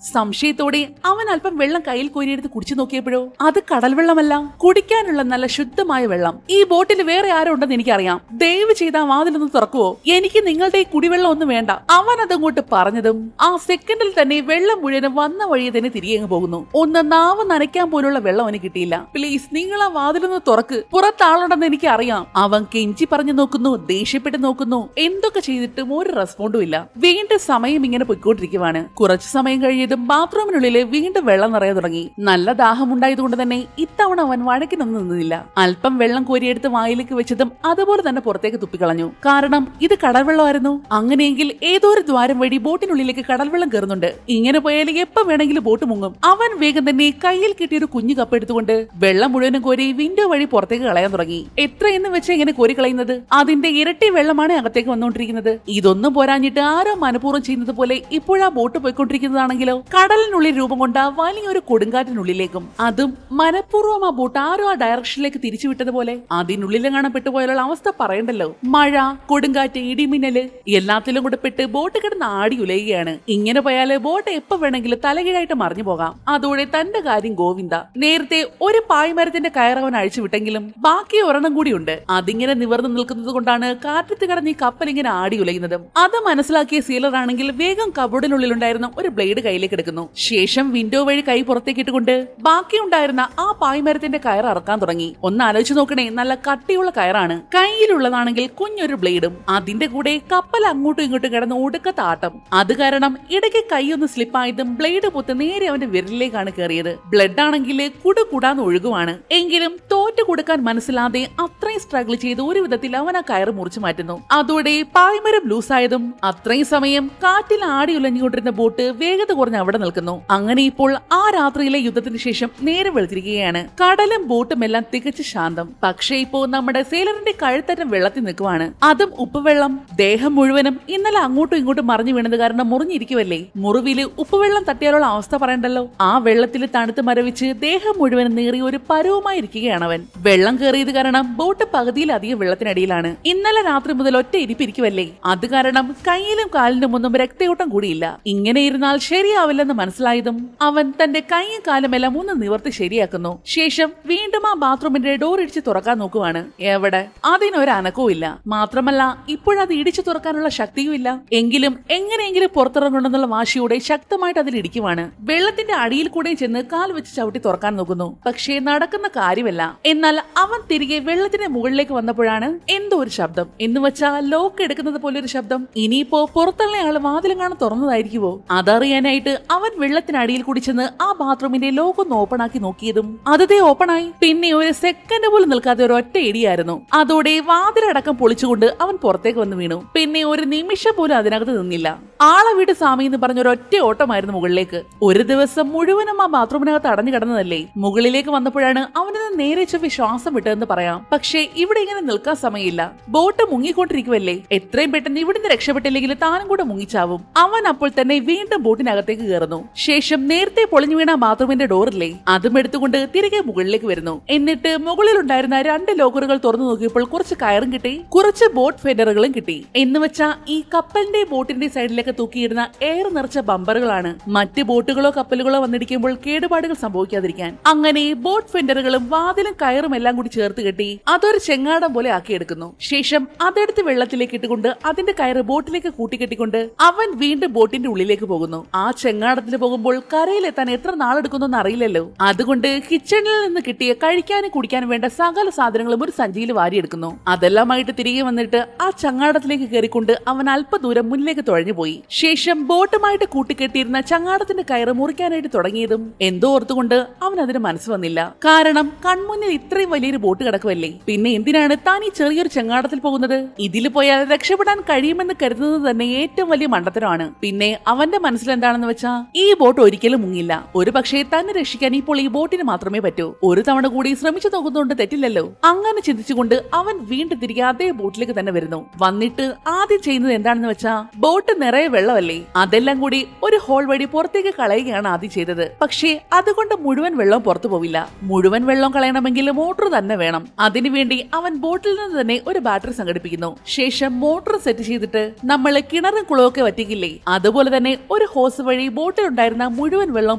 സംശയത്തോടെ അവൻ അല്പം വെള്ളം കയ്യിൽ കോരിയെടുത്ത് കുടിച്ചു നോക്കിയപ്പോഴോ അത് കടൽ വെള്ളമല്ല, കുടിക്കാനുള്ള നല്ല ശുദ്ധമായ വെള്ളം. ഈ ബോട്ടിൽ വേറെ ആരോ ഉണ്ടെന്ന് എനിക്കറിയാം. ദയവ് ചെയ്ത് ആ വാതിലൊന്ന് തുറക്കുവോ? എനിക്ക് നിങ്ങളുടെ ഈ കുടിവെള്ളം ഒന്നും വേണ്ട. അവൻ അതങ്ങോട്ട് പറഞ്ഞതും ആ സെക്കൻഡിൽ തന്നെ വെള്ളം മുഴുവനും വന്ന വഴിയെ തന്നെ തിരികെ പോകുന്നു. ഒന്ന് നാവ് നനയ്ക്കാൻ പോലുള്ള വെള്ളം അവന് കിട്ടിയില്ല. പ്ലീസ് നിങ്ങൾ ആ വാതിലൊന്ന് തുറക്ക്, പുറത്താളുണ്ടെന്ന് എനിക്ക് അറിയാം. അവൻ കെഞ്ചി പറഞ്ഞു നോക്കുന്നു, ദേഷ്യപ്പെട്ട് നോക്കുന്നു. എന്തൊക്കെ ചെയ്തിട്ടും ഒരു റെസ്പോണ്ടും ഇല്ല. വീണ്ടും സമയം ഇങ്ങനെ പൊയ്ക്കൊണ്ടിരിക്കുവാണ്. കുറച്ചു സമയം കഴിഞ്ഞതും ബാത്റൂമിനുള്ളില് വീണ്ടും വെള്ളം നിറയെ തുടങ്ങി. നല്ല ദാഹം ഉണ്ടായതുകൊണ്ട് തന്നെ ഇത്തവണ അവൻ വഴക്കിനൊന്നും നിന്നില്ല. അല്പം വെള്ളം കോരിയെടുത്ത് വായിലേക്ക് വെച്ചതും അതുപോലെ തന്നെ പുറത്തേക്ക് തുപ്പിക്കളഞ്ഞു. കാരണം ഇത് കടൽവെള്ളമായിരുന്നു. അങ്ങനെയെങ്കിൽ ഏതോ ഒരു ദ്വാരം വഴി ബോട്ടിനുള്ളിലേക്ക് കടൽവെള്ളം കയറുന്നുണ്ട്. ഇങ്ങനെ പോയാൽ എപ്പോ വേണമെങ്കിലും ബോട്ട് മുങ്ങും. അവൻ വേഗം തന്നെ കയ്യിൽ കിട്ടിയൊരു കുഞ്ഞു കപ്പ് എടുത്തുകൊണ്ട് വെള്ളം മുഴുവനും കോരി വിൻഡോ വഴി പുറത്തേക്ക് കളയാൻ തുടങ്ങി. എത്രയെന്ന് വെച്ചാൽ ഇങ്ങനെ കോരി കളയുന്നത്? അതിന്റെ ഇരട്ടി വെള്ളമാണ് അകത്തേക്ക് വന്നുകൊണ്ടിരിക്കുന്നത്. ഇതൊന്നും പോരാഞ്ഞിട്ട് ആരോ മനഃപൂർവ്വം ചെയ്യുന്നത് പോലെ ഇപ്പോഴാ ബോട്ട് പോയിക്കൊണ്ടിരിക്കുന്നതാണെങ്കിലോ കടലിനുള്ളിൽ രൂപം കൊണ്ട വലിയൊരു കൊടുങ്കാറ്റിനുള്ളിലേക്കും. അതും മനഃപൂർവ്വം ആ ബോട്ട് ആരോ ആ ഡയറക്ഷനിലേക്ക് തിരിച്ചു വിട്ടതുപോലെ. അതിനുള്ളിലെങ്ങാനും പെട്ടുപോയുള്ള അവസ്ഥ പറയണ്ടല്ലോ. മഴ, കൊടുങ്കാറ്റ്, ഇടിമിന്നല് എല്ലാത്തിലും കൂടെ പെട്ട് ബോട്ട് കിടന്ന് ആടി ഉലയുകയാണ്. ഇങ്ങനെ പോയാല് ബോട്ട് എപ്പോ വേണമെങ്കിലും തലകീഴായിട്ട് മറിഞ്ഞു പോകാം. അതോടെ തന്റെ കാര്യം ഗോവിന്ദ. നേരത്തെ ഒരു പായ്മരത്തിന്റെ കയറവൻ അഴിച്ചു വിട്ടെങ്കിലും ബാക്കി ഒരെണ്ണം കൂടിയുണ്ട്. അതിങ്ങനെ നിവർന്നു നിൽക്കുന്നത് കൊണ്ടാണ് കാറ്റത്ത് കിടന്ന് ഈ കപ്പൽ ഇങ്ങനെ ആടി ഉലയുന്നതും. അത് മനസ്സിലാക്കിയ സീലർ ആണെങ്കിൽ വേഗം കബോർഡിനുള്ളിലുണ്ടായിരുന്ന ഒരു ബ്ലേഡ് കയ്യിലേക്ക് എടുക്കുന്നു. ശേഷം വിൻഡോ വഴി കൈ പുറത്തേക്ക് ഇട്ടുകൊണ്ട് ബാക്കിയുണ്ടായിരുന്ന ആ പായ്മരത്തിന്റെ കയർ അറക്കാൻ തുടങ്ങി. ഒന്ന് ആലോചിച്ച് നോക്കണേ, നല്ല കട്ടിയുള്ള കയറാണ്. കയ്യിലുള്ളതാണെങ്കിൽ കുഞ്ഞൊരു ബ്ലേഡും. അതിന്റെ കൂടെ കപ്പൽ അങ്ങോട്ടും ഇങ്ങോട്ടും കിടന്ന് ഒടുക്കത്ത ആട്ടം. അത് കാരണം ഇടയ്ക്ക് കൈയൊന്ന് സ്ലിപ്പായതും ബ്ലേഡ് പൊത്ത് നേരെ അവന്റെ വിരലിലേക്കാണ് കയറിയത്. ബ്ലഡ് ആണെങ്കിൽ കുടുകൂടാന്ന് ഒഴുകുവാണ്. എങ്കിലും തോറ്റു കൊടുക്കാൻ മനസ്സിലാതെ അത്രയും സ്ട്രഗിൾ ചെയ്ത് ഒരു വിധത്തിൽ അവൻ ആ കയറ് മുറിച്ചു മാറ്റുന്നു. അതോടെ പായ്മരം ലൂസായതും അത്രയും സമയം കാറ്റിൽ ആടി ഉലഞ്ഞുകൊണ്ടിരുന്ന ബോട്ട് വേഗത കുറഞ്ഞ് അവിടെ നിൽക്കുന്നു. അങ്ങനെ ഇപ്പോൾ ആ രാത്രിയിലെ യുദ്ധത്തിന് ശേഷം നേരം വെളുത്തിരിക്കുകയാണ്. കടലും ബോട്ടും എല്ലാം തികച്ചു ശാന്തം. പക്ഷേ ഇപ്പോ നമ്മുടെ സേലറിന്റെ കഴുത്തറ്റം വെള്ളത്തിൽ നിൽക്കുവാണ്. അതും ഉപ്പുവെള്ളം. ദേഹം മുഴുവനും ഇന്നലെ അങ്ങോട്ടും ഇങ്ങോട്ടും മറിഞ്ഞു വീണത് കാരണം മുറിഞ്ഞിരിക്കുവല്ലേ. മുറിവില് ഉപ്പുവെള്ളം തട്ടിയാലുള്ള അവസ്ഥ പറയണ്ടല്ലോ. ആ വെള്ളത്തിൽ തണുത്ത് മരവിച്ച് ദേഹം മുഴുവൻ നീറി ഒരു പരുവമായിരിക്കുകയാണ് അവൻ. വെള്ളം കയറിയത് കാരണം ബോട്ട് പകുതിയിലധികം വെള്ളത്തിനടിയിലാണ്. ഇന്നലെ രാത്രി മുതൽ ഒറ്റ ഇരിപ്പിരിക്കുവല്ലേ. അത് കാരണം കയ്യിലും കാലിനും ഒന്നും രക്തയോട്ടം കൂടിയില്ല. ഇങ്ങനെ ഇരുന്നാൽ ശരിയാവില്ലെന്ന് മനസ്സിലായതും അവൻ തന്റെ കൈയും കാലും എല്ലാം ഒന്ന് നിവർത്തി ശരിയാക്കുന്നു. ശേഷം വീണ്ടും ആ ബാത്റൂമിന്റെ ഡോർ ഇടിച്ച് തുറക്കാൻ നോക്കുവാണ്. എവിടെ? അതിനൊരു അനക്കവും ഇല്ല. മാത്രമല്ല ഇപ്പോഴത് ഇടിച്ചു തുറക്കാനുള്ള ശക്തിയും ഇല്ല. എങ്കിലും എങ്ങനെയെങ്കിലും പുറത്തിറങ്ങണമെന്നുള്ള വാശിയോടെ ശക്തമായിട്ട് അതിൽ ഇടിക്കുവാണ്. വെള്ളത്തിന്റെ അടിയിൽ കൂടെ ചെന്ന് കാൽ വെച്ച് ചവിട്ടി തുറക്കാൻ നോക്കുന്നു. പക്ഷേ നടക്കുന്ന കാര്യമല്ല. എന്നാൽ അവൻ തിരികെ വെള്ളത്തിന്റെ മുകളിലേക്ക് വന്നപ്പോഴാണ് എന്തോ ഒരു ശബ്ദം. എന്ന് വെച്ചാൽ ലോക്ക് എടുക്കുന്നത് പോലെ ഒരു ശബ്ദം. ഇനിയിപ്പോ പുറത്തുള്ള ആള് വാതിലും കാണാൻ തുറന്നതായിരിക്കുവോ? അതറിയാനായിട്ട് അവൻ വെള്ളത്തിനടിയിൽ കൂടി ചെന്ന് ആ ബാത്റൂമിന്റെ ലോക്ക് ഒന്ന് ഓപ്പൺ ആക്കി നോക്കിയതും അതേ ഓപ്പൺ ആയി. പിന്നെ ഒരു സെക്കൻഡ് പോലും നിൽക്കാതെ ഒരു ഒറ്റ ഇടിയായിരുന്നു. അതോടെ വാതിലടക്കം പൊളിച്ചുകൊണ്ട് അവൻ പുറത്തേക്ക് വന്ന് വീണു. പിന്നെ ഒരു നിമിഷം പോലും അതിനകത്ത് നിന്നില്ല. ആളെ വീട് സ്വാമി എന്ന് പറഞ്ഞ ഒരു ഒറ്റ ഓട്ടമായിരുന്നു മുകളിലേക്ക്. ഒരു ദിവസം മുഴുവനും ആ ബാത്റൂമിനകത്ത് അടഞ്ഞു കിടന്നതല്ലേ. മുകളിലേക്ക് വന്നപ്പോഴാണ് അവന് നേരെ ചൊവ്വ ശ്വാസം വിട്ടതെന്ന് പറയാം. പക്ഷേ ഇവിടെ ഇങ്ങനെ നിൽക്കാൻ സമയമില്ല. ബോട്ട് മുങ്ങിക്കൊണ്ടിരിക്കുവല്ലേ. എത്രയും പെട്ടെന്ന് ഇവിടുന്ന് രക്ഷപ്പെട്ടില്ലെങ്കിൽ താനും കൂടെ മുങ്ങിച്ചാവും. അവൻ അപ്പോൾ തന്നെ വീണ്ടും ബോട്ടിനകത്തേക്ക് കയറുന്നു. ശേഷം നേരത്തെ പൊളിഞ്ഞു വീണ ബാത്റൂമിന്റെ ഡോറില്ലേ, അതും എടുത്തുകൊണ്ട് തിരികെ മുകളിലേക്ക് വരുന്നു. എന്നിട്ട് മുകളിലുണ്ടായിരുന്ന 2 ലോക്കറുകൾ തുറന്നു നോക്കിയപ്പോൾ കുറച്ച് കയറും കിട്ടി, കുറച്ച് ബോട്ട് ഫെഡറുകളും കിട്ടി. എന്ന് വെച്ചാ ഈ കപ്പലിന്റെ ബോട്ടിന്റെ സൈഡിലേക്ക് തൂക്കിയിടുന്ന എയർ നിറച്ച ബമ്പറുകളാണ്. മറ്റ് ബോട്ടുകളോ കപ്പലുകളോ വന്നിടിക്കുമ്പോൾ കേടുപാടുകൾ സംഭവിക്കാതിരിക്കാൻ. അങ്ങനെ ബോട്ട് ഫെൻഡറുകളും വാതിലും കയറും എല്ലാം കൂടി ചേർത്ത് കെട്ടി അതൊരു ചെങ്ങാടം പോലെ ആക്കിയെടുക്കുന്നു. ശേഷം അതെടുത്ത് വെള്ളത്തിലേക്ക് ഇട്ടുകൊണ്ട് അതിന്റെ കയറ് ബോട്ടിലേക്ക് കൂട്ടിക്കെട്ടിക്കൊണ്ട് അവൻ വീണ്ടും ബോട്ടിന്റെ ഉള്ളിലേക്ക് പോകുന്നു. ആ ചെങ്ങാടത്തിൽ പോകുമ്പോൾ കരയിലെത്താൻ എത്ര നാളെടുക്കുന്നൊന്നും അറിയില്ലല്ലോ. അതുകൊണ്ട് കിച്ചണിൽ നിന്ന് കിട്ടിയ കഴിക്കാനും കുടിക്കാനും വേണ്ട സകല സാധനങ്ങളും ഒരു സഞ്ചിയിൽ വാരിയെടുക്കുന്നു. അതെല്ലാമായിട്ട് തിരികെ വന്നിട്ട് ആ ചങ്ങാടത്തിലേക്ക് കയറിക്കൊണ്ട് അവൻ അല്പദൂരം മുന്നിലേക്ക് തുഴഞ്ഞുപോയി. ശേഷം ബോട്ടുമായിട്ട് കൂട്ടിക്കെട്ടിയിരുന്ന ചങ്ങാടത്തിന്റെ കയറ് മുറിക്കാനായിട്ട് തുടങ്ങിയതും എന്തോ ഓർത്തുകൊണ്ട് അവൻ അതിന് മനസ്സിലായി. മനസ്സ് വന്നില്ല. കാരണം കൺമുന്നിൽ ഇത്രയും വലിയൊരു ബോട്ട് കിടക്കുമല്ലേ, പിന്നെ എന്തിനാണ് താൻ ഈ ചെറിയൊരു ചെങ്ങാടത്തിൽ പോകുന്നത്? ഇതിൽ പോയാൽ രക്ഷപ്പെടാൻ കഴിയുമെന്ന് കരുതുന്നത് തന്നെ ഏറ്റവും വലിയ മണ്ടത്തരമാണ്. പിന്നെ അവന്റെ മനസ്സിൽ എന്താണെന്ന് വെച്ചാ ഈ ബോട്ട് ഒരിക്കലും മുങ്ങില്ല. ഒരു പക്ഷേ തന്നെ രക്ഷിക്കാൻ ഇപ്പോൾ ഈ ബോട്ടിന് മാത്രമേ പറ്റൂ. ഒരു തവണ കൂടി ശ്രമിച്ചു നോക്കുന്നതുകൊണ്ട് തെറ്റില്ലല്ലോ. അങ്ങനെ ചിന്തിച്ചുകൊണ്ട് അവൻ വീണ്ടും തിരികെ അതേ ബോട്ടിലേക്ക് തന്നെ വരുന്നു. വന്നിട്ട് ആദ്യം ചെയ്യുന്നത് എന്താണെന്ന് വെച്ചാ ബോട്ട് നിറയെ വെള്ളമല്ലേ, അതെല്ലാം കൂടി ഒരു ഹോൾ വഴി പുറത്തേക്ക് കളയുകയാണ് ആദ്യം ചെയ്തത്. പക്ഷേ അതുകൊണ്ട് മുഴുവൻ വെള്ളം പുറത്തു പോവില്ല. മുഴുവൻ വെള്ളം കളയണമെങ്കിൽ മോട്ടോർ തന്നെ വേണം. അതിനുവേണ്ടി അവൻ ബോട്ടിൽ നിന്ന് തന്നെ ഒരു ബാറ്ററി സംഘടിപ്പിക്കുന്നു. ശേഷം മോട്ടോർ സെറ്റ് ചെയ്തിട്ട് നമ്മൾ കിണറും കുളമൊക്കെ വറ്റിക്കില്ലേ, അതുപോലെ തന്നെ ഒരു ഹോസ് വഴി ബോട്ടിലുണ്ടായിരുന്ന മുഴുവൻ വെള്ളം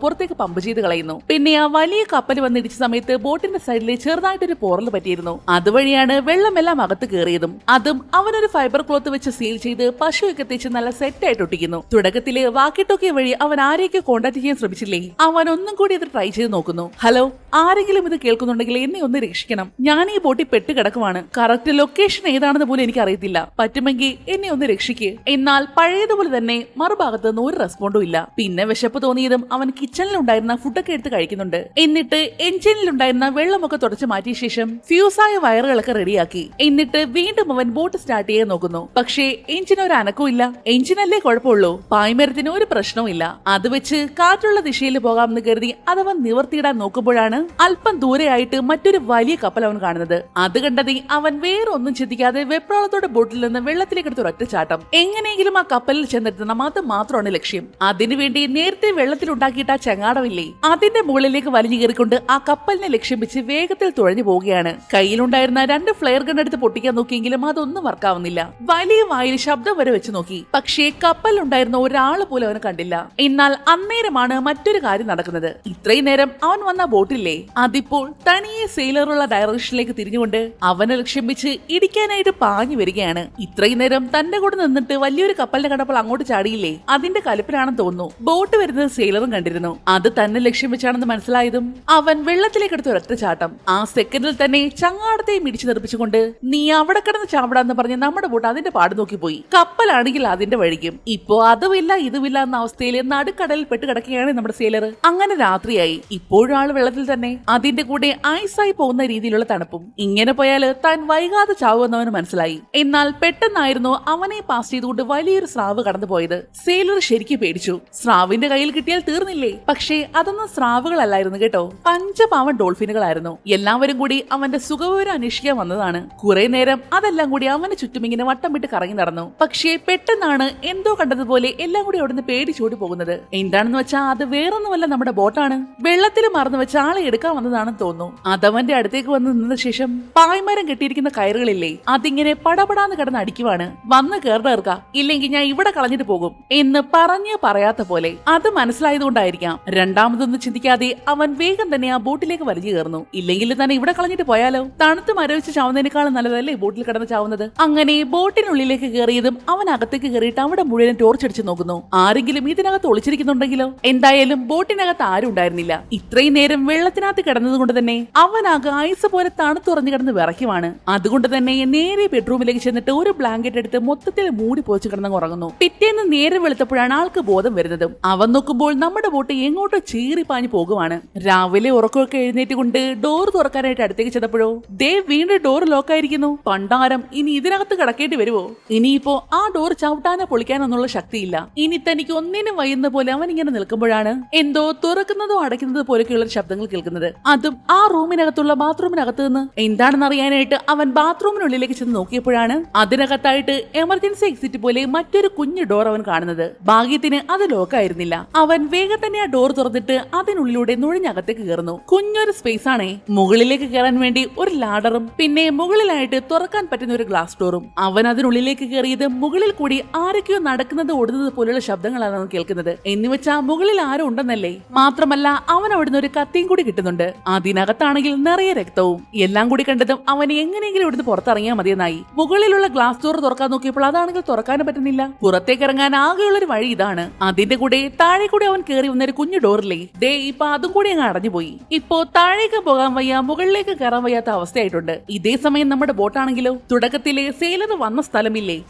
പുറത്തേക്ക് പമ്പ് ചെയ്ത് കളയുന്നു. പിന്നെ ആ വലിയ കപ്പൽ വന്നിടിച്ച സമയത്ത് ബോട്ടിന്റെ സൈഡിൽ ചെറുതായിട്ടൊരു പോറൽ പറ്റിയിരുന്നു. അതുവഴിയാണ് വെള്ളമെല്ലാം അകത്ത് കയറിയതും. അതും അവനൊരു ഫൈബർ ക്ലോത്ത് വെച്ച് സീൽ ചെയ്ത് പശുവൊക്കെ തേച്ച് നല്ല സെറ്റ് ആയിട്ട് ഒട്ടിക്കുന്നു. തുടക്കത്തില് വാക്കിട്ടോക്കിയ വഴി അവൻ ആരെയൊക്കെ കോണ്ടാക്ട് ചെയ്യാൻ ശ്രമിച്ചില്ലേ, അവൻ ഒന്നും കൂടി ഇത് ട്രൈ ചെയ്ത് നോക്കുന്നു. ഹലോ, ആരെങ്കിലും ഇത് കേൾക്കുന്നുണ്ടെങ്കിൽ എന്നെ ഒന്ന് രക്ഷിക്കണം. ഞാൻ ഈ ബോട്ടിൽ പെട്ട് കിടക്കുവാണ്. കറക്റ്റ് ലൊക്കേഷൻ ഏതാണെന്ന് പോലും എനിക്ക് അറിയത്തില്ല. പറ്റുമെങ്കിൽ എന്നെ ഒന്ന് രക്ഷിക്ക്. എന്നാൽ പഴയതുപോലെ തന്നെ മറുഭാഗത്ത് നിന്ന് ഒരു റെസ്പോണ്ടും ഇല്ല. പിന്നെ വിശപ്പ് തോന്നിയതും അവൻ കിച്ചണിൽ ഉണ്ടായിരുന്ന ഫുഡൊക്കെ എടുത്ത് കഴിക്കുന്നുണ്ട്. എന്നിട്ട് എഞ്ചിനിൽ ഉണ്ടായിരുന്ന വെള്ളമൊക്കെ തുടച്ചു മാറ്റിയ ശേഷം ഫ്യൂസായ വയറുകളൊക്കെ റെഡിയാക്കി. എന്നിട്ട് വീണ്ടും അവൻ ബോട്ട് സ്റ്റാർട്ട് ചെയ്യാൻ നോക്കുന്നു. പക്ഷേ എഞ്ചിന് ഒരു അനക്കവും ഇല്ല. എഞ്ചിനല്ലേ കുഴപ്പമുള്ളൂ, പായ്മരത്തിന് ഒരു പ്രശ്നവും ഇല്ല. അത് വെച്ച് കാറ്റുള്ള ദിശയിൽ പോകാമെന്ന് കരുതി അതവൻ നിവർത്തിയിടാൻ നോക്കുമ്പോഴാണ് അല്പം ദൂരെയായിട്ട് മറ്റൊരു വലിയ കപ്പൽ അവൻ കാണുന്നത്. അത് കണ്ടതി അവൻ വേറെ ഒന്നും ചിന്തിക്കാതെ വെപ്രാളത്തോടെ ബോട്ടിൽ നിന്ന് വെള്ളത്തിലേക്ക് എടുത്ത് ഒറ്റ ചാട്ടം. എങ്ങനെയെങ്കിലും ആ കപ്പലിൽ ചെന്നെത്തണം, അത് മാത്രമാണ് ലക്ഷ്യം. അതിനുവേണ്ടി നേരത്തെ വെള്ളത്തിൽ ഉണ്ടാക്കിയിട്ട് ആ ചെങ്ങാടമില്ലേ, അതിന്റെ മുകളിലേക്ക് വലിഞ്ഞു കയറിക്കൊണ്ട് ആ കപ്പലിനെ ലക്ഷ്യം വെച്ച് വേഗത്തിൽ തുഴഞ്ഞു പോവുകയാണ്. കയ്യിലുണ്ടായിരുന്ന 2 ഫ്ലെയർ ഗൺ എടുത്ത് പൊട്ടിക്കാൻ നോക്കിയെങ്കിലും അതൊന്നും വർക്കാവുന്നില്ല. വലിയ വായിൽ ശബ്ദം വരെ വെച്ച് നോക്കി. പക്ഷേ കപ്പലിലുണ്ടായിരുന്ന ഒരാള് പോലും അവന് കണ്ടില്ല. എന്നാൽ അന്നേരമാണ് മറ്റൊരു കാര്യം നടക്കുന്നത്. ഇത്രയും നേരം അവൻ വന്ന ബോട്ടില്ലേ, അതിപ്പോൾ തനിയെ സെയിലറുള്ള ഡയറക്ഷനിലേക്ക് തിരിഞ്ഞുകൊണ്ട് അവനെ ലക്ഷ്യം വെച്ച് ഇടിക്കാനായിട്ട് പാഞ്ഞു വരികയാണ്. ഇത്രയും നേരം തന്റെ കൂടെ നിന്നിട്ട് വലിയൊരു കപ്പലിനെ കണ്ടപ്പോൾ അങ്ങോട്ട് ചാടിയില്ലേ, അതിന്റെ കലിപ്പിലാണെന്ന് തോന്നുന്നു. ബോട്ട് വരുന്നത് സെയിലറും കണ്ടിരുന്നു. അത് തന്നെ ലക്ഷ്യം വെച്ചാണെന്ന് മനസ്സിലായതും അവൻ വെള്ളത്തിലേക്ക് എടുത്ത് ഒരൊറ്റ ചാട്ടം. ആ സെക്കൻഡിൽ തന്നെ ചങ്ങാടത്തെയും ഇടിച്ചു തെറിപ്പിച്ചുകൊണ്ട് നീ അവിടെ കിടന്ന് ചാവിടാന്ന് പറഞ്ഞ് നമ്മുടെ ബോട്ട് അതിന്റെ പാട് നോക്കിപ്പോയി. കപ്പലാണെങ്കിൽ അതിന്റെ വഴിക്കും. ഇപ്പോ അതുമില്ല ഇതുമില്ല എന്ന അവസ്ഥയിൽ നടുക്കടലിൽ പെട്ട് കിടക്കുകയാണ് നമ്മുടെ സെയിലർ. അങ്ങനെ രാത്രിയായി. ഇപ്പോഴും ആള് വെള്ളത്തിൽ തന്നെ. അതിന്റെ കൂടെ ഐസായി പോകുന്ന രീതിയിലുള്ള തണുപ്പും. ഇങ്ങനെ പോയാല് താൻ വൈകാതെ ചാവുമെന്നവന് മനസ്സിലായി. എന്നാൽ പെട്ടെന്നായിരുന്നു അവനെ പാസ് ചെയ്തുകൊണ്ട് വലിയൊരു സ്രാവ് കടന്നു പോയത്. സെയിലർ ശരിക്കും പേടിച്ചു. സ്രാവിന്റെ കയ്യിൽ കിട്ടിയാൽ തീർന്നില്ലേ. പക്ഷേ അതൊന്നും സ്രാവുകളല്ലായിരുന്നു കേട്ടോ, പഞ്ചപാവൻ ഡോൾഫിനുകളായിരുന്നു. എല്ലാവരും കൂടി അവന്റെ സുഖവിവരം അന്വേഷിക്കാൻ വന്നതാണ്. കുറെ നേരം അതെല്ലാം കൂടി അവന് ചുറ്റും ഇങ്ങനെ വട്ടം വിട്ട് കറങ്ങി നടന്നു. പക്ഷേ പെട്ടെന്നാണ് എന്തോ കണ്ടതുപോലെ എല്ലാം കൂടി അവിടുന്ന് പേടിച്ചോടി പോകുന്നത്. എന്താണെന്ന് വെച്ചാൽ അത് വേറൊന്നുമല്ല, നമ്മുടെ ബോട്ടാണ്. വെള്ളത്തിൽ മറന്നു വെച്ച ആളെ എടുക്കാൻ വന്നതാണെന്ന് തോന്നുന്നു. അതവന്റെ അടുത്തേക്ക് വന്ന് നിന്ന ശേഷം പായ്മരം കെട്ടിയിരിക്കുന്ന കയറുകളില്ലേ, അതിങ്ങനെ പടപടാന്ന് കിടന്ന് അടിക്കുവാണ്. വന്ന് കേറിടർക്ക, ഇല്ലെങ്കിൽ ഞാൻ ഇവിടെ കളഞ്ഞിട്ട് പോകും എന്ന് പറഞ്ഞ് പറയാത്ത പോലെ. അത് മനസ്സിലായതുകൊണ്ടായിരിക്കാം രണ്ടാമതൊന്നും ചിന്തിക്കാതെ അവൻ വേഗം തന്നെ ആ ബോട്ടിലേക്ക് വലിച്ചു കയറുന്നു. ഇല്ലെങ്കിൽ തന്നെ ഇവിടെ കളഞ്ഞിട്ട് പോയാലോ, തണുത്ത് മരവിച്ച് ചാവുന്നതിനേക്കാളും നല്ലതല്ലേ ബോട്ടിൽ കിടന്ന് ചാവുന്നത്. അങ്ങനെ ബോട്ടിനുള്ളിലേക്ക് കയറിയതും അവൻ അകത്തേക്ക് കയറിയിട്ട് അവിടെ മുഴുവൻ ടോർച്ച് അടിച്ച് നോക്കുന്നു. ആരെങ്കിലും ഇതിനകത്ത് ഒളിച്ചിരിക്കുന്നുണ്ടെങ്കിലോ. എന്തായാലും ബോട്ടിനകത്ത് ആരും ഉണ്ടായിരുന്നില്ല. ഇത്രയും നേരം വെള്ളത്തിനകത്ത് കിടന്നത് കൊണ്ട് തന്നെ അവനാകെ ഐസ് പോലെ തണുത്തുറഞ്ഞു കിടന്ന് വിറയ്ക്കുവാണ്. അതുകൊണ്ട് തന്നെ നേരെ ബെഡ്റൂമിലേക്ക് ചെന്നിട്ട് ഒരു ബ്ലാങ്കറ്റ് എടുത്ത് മൊത്തത്തിൽ മൂടി പോച്ച് കിടന്ന് ഉറങ്ങുന്നു. പിറ്റേന്ന് നേരെ വെളുത്തപ്പോഴാണ് ആൾക്ക് ബോധം വരുന്നതും. അവൻ നോക്കുമ്പോൾ നമ്മുടെ ബോട്ട് എങ്ങോട്ടോ ചീറിപ്പാഞ്ഞു പോകുവാണ്. രാവിലെ ഉറക്കമൊക്കെ എഴുന്നേറ്റ് കൊണ്ട് ഡോർ തുറക്കാനായിട്ട് അടുത്തേക്ക് ചെന്നപ്പോഴോ ദേ വീണ്ടും ഡോർ ലോക്കായിരിക്കുന്നു. പണ്ടാരം, ഇനി ഇതിനകത്ത് കിടക്കേണ്ടി വരുവോ? ഇനിയിപ്പോ ആ ഡോർ ചവിട്ടാനോ പൊളിക്കാനോ ഒന്നുള്ള ശക്തിയില്ല. ഇനി തനിക്ക് ഒന്നിനും വയ്യുന്ന പോലെ അവൻ ഇങ്ങനെ നിൽക്കുമ്പോഴാണ് എന്തോ തുറക്കുന്നതോ അടയ്ക്കുന്നതോ പോലെയൊക്കെയുള്ള ശബ്ദങ്ങൾ കേൾക്കുന്നത്. അതും ആ റൂമിനകത്തുള്ള ബാത്റൂമിനകത്ത് നിന്ന്. എന്താണെന്ന് അറിയാനായിട്ട് അവൻ ബാത്റൂമിനുള്ളിലേക്ക് ചെന്ന് നോക്കിയപ്പോഴാണ് അതിനകത്തായിട്ട് എമർജൻസി എക്സിറ്റ് പോലെ മറ്റൊരു കുഞ്ഞു ഡോർ അവൻ കാണുന്നത്. ഭാഗ്യത്തിന് അത് ലോക്കായിരുന്നില്ല. അവൻ വേഗം തന്നെ ആ ഡോർ തുറന്നിട്ട് അതിനുള്ളിലൂടെ നുഴഞ്ഞകത്തേക്ക് കയറുന്നു. കുഞ്ഞൊരു സ്പേസ് ആണേ. മുകളിലേക്ക് കയറാൻ വേണ്ടി ഒരു ലാഡറും പിന്നെ മുകളിലായിട്ട് തുറക്കാൻ പറ്റുന്ന ഒരു ഗ്ലാസ് ഡോറും. അവൻ അതിനുള്ളിലേക്ക് കയറിയത് മുകളിൽ കൂടി ആരൊക്കെയോ നടക്കുന്നത് ഓടുന്നത് പോലുള്ള ശബ്ദങ്ങളാണ് അവൻ കേൾക്കുന്നത്. എന്നുവെച്ചാ മുകളിൽ ആരും ഉണ്ടെന്നല്ലേ. മാത്രമല്ല അവൻ അവിടുന്ന് ഒരു കത്തിയും കൂടി കിട്ടുന്നുണ്ട്. അതിനകത്താണെങ്കിൽ നിറയെ രക്തവും. എല്ലാം കൂടി കണ്ടതും അവൻ എങ്ങനെയെങ്കിലും ഇവിടുന്ന് പുറത്തിറങ്ങിയാൽ മതിയെന്നായി. മുകളിലുള്ള ഗ്ലാസ് ഡോർ തുറക്കാൻ നോക്കിയപ്പോൾ അതാണെങ്കിൽ തുറക്കാനും പറ്റുന്നില്ല. പുറത്തേക്ക് ഇറങ്ങാൻ ആകെയുള്ള ഒരു വഴി ഇതാണ്. അതിന്റെ കൂടെ താഴെ കൂടി അവൻ കയറി വന്നൊരു കുഞ്ഞു ഡോറില്ലേ, ദേ ഇപ്പൊ അതും കൂടി അങ്ങ് അടഞ്ഞുപോയി. ഇപ്പോ താഴേക്ക് പോകാൻ വയ്യ, മുകളിലേക്ക് കയറാൻ വയ്യാത്ത അവസ്ഥയായിട്ടുണ്ട്. ഇതേ സമയം നമ്മുടെ ബോട്ടാണെങ്കിലോ തുടക്കത്തിലെ സെയിലർ വന്ന സ്ഥലമില്ലേ,